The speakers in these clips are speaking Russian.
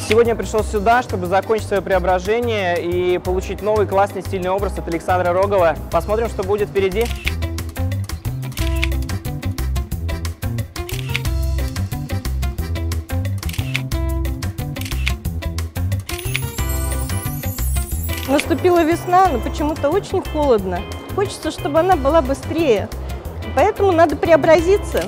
Сегодня я пришел сюда, чтобы закончить свое преображение и получить новый классный стильный образ от Александра Рогова. Посмотрим, что будет впереди. Наступила весна, но почему-то очень холодно. Хочется, чтобы она была быстрее. Поэтому надо преобразиться.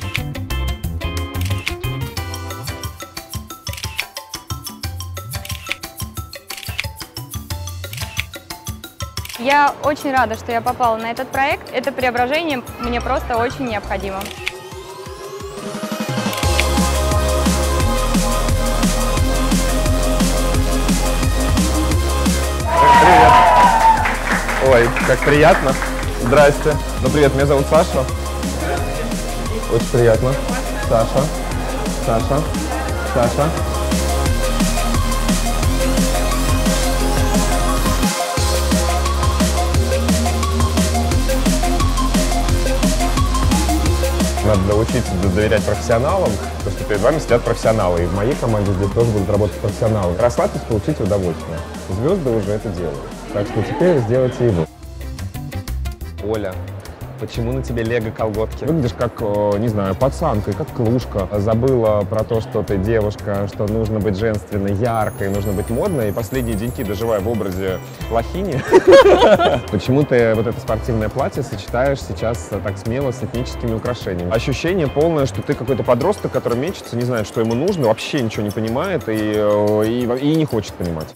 Я очень рада, что я попала на этот проект. Это преображение мне просто очень необходимо. Привет. Ой, как приятно. Здрасте. Ну, привет, меня зовут Саша. Очень приятно. Саша. Саша. Саша. Надо научиться доверять профессионалам, потому что перед вами сидят профессионалы. И в моей команде здесь тоже будут работать профессионалы. Расслабьтесь, получите удовольствие. Звезды уже это делают. Так что теперь сделайте и вы. Оля, почему на тебе лего-колготки? Выглядишь как, не знаю, пацанка, как клушка. Забыла про то, что ты девушка, что нужно быть женственной, яркой, нужно быть модной. И последние деньки доживая в образе лохини. Почему ты вот это спортивное платье сочетаешь сейчас так смело с этническими украшениями? Ощущение полное, что ты какой-то подросток, который мечется, не знает, что ему нужно, вообще ничего не понимает и не хочет понимать.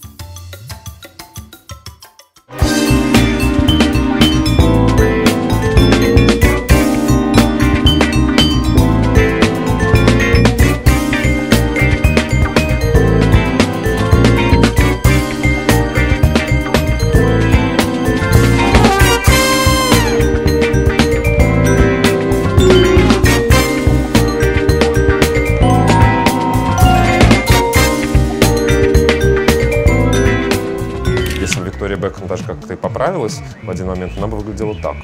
Виктория Бекхэм даже как-то и поправилась в один момент, она бы выглядела так.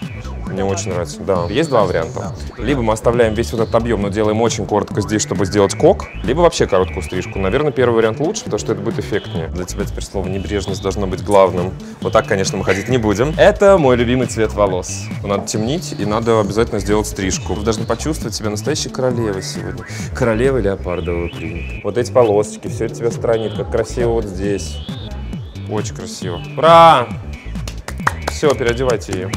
Мне очень нравится. Да. Есть два варианта. Либо мы оставляем весь вот этот объем, но делаем очень коротко здесь, чтобы сделать кок, либо вообще короткую стрижку. Наверное, первый вариант лучше, потому что это будет эффектнее. Для тебя теперь слово небрежность должно быть главным. Вот так, конечно, мы ходить не будем. Это мой любимый цвет волос. Надо темнить и надо обязательно сделать стрижку. Вы должны почувствовать себя настоящей королевой сегодня. Королевой леопардового принято. Вот эти полосочки, все это тебя странит, как красиво вот здесь. Очень красиво. Ура! Все, переодевайте ее.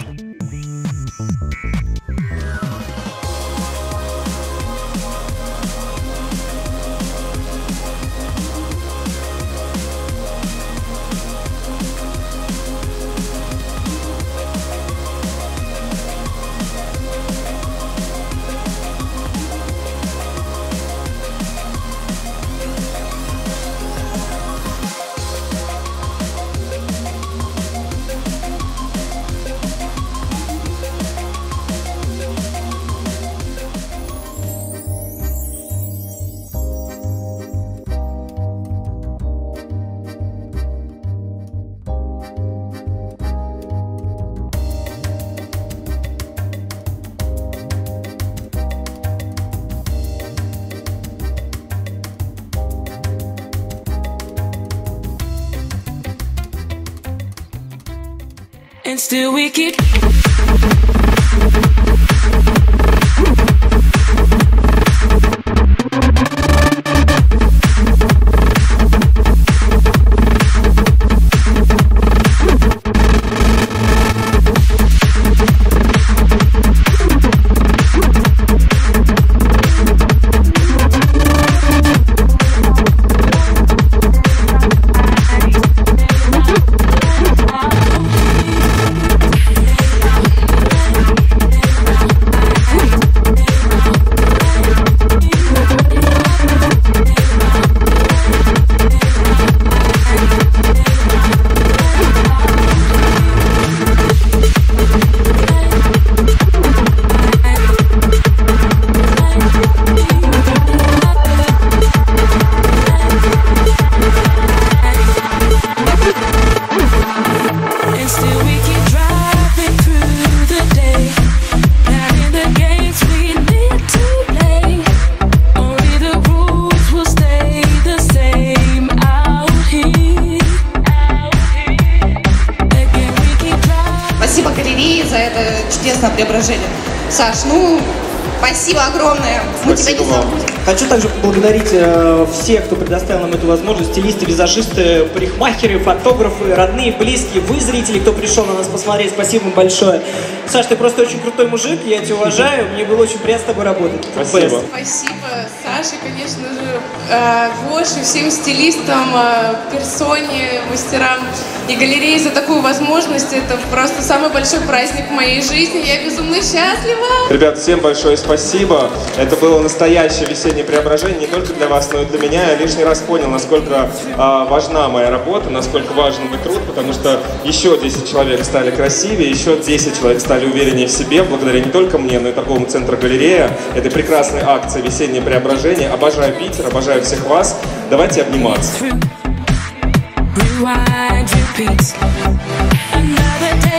And still we keep на Преображение. Саш, ну, спасибо огромное. Мы тебя не забудем. Хочу также поблагодарить всех, кто предоставил нам эту возможность. Стилисты, визажисты, парикмахеры, фотографы, родные, близкие, вы, зрители, кто пришел на нас посмотреть. Спасибо вам большое. Саш, ты просто очень крутой мужик, я тебя уважаю. Мне было очень приятно с тобой работать. Спасибо. Спасибо, Саше, конечно же, Гоше, всем стилистам, персоне, мастерам и галерее за такую возможность. Это просто самый большой праздник в моей жизни. Я безумно счастлива. Ребят, всем большое спасибо. Это было настоящее весеннее преображение не только для вас, но и для меня. Я лишний раз понял, насколько важна моя работа, насколько важен мой труд, потому что еще 10 человек стали красивее, еще 10 человек стали увереннее в себе, благодаря не только мне, но и торговому центру «Галерея». Это прекрасная акция «Весеннее преображение». Обожаю Питер, обожаю всех вас. Давайте обниматься. Rewind, repeat. Another day.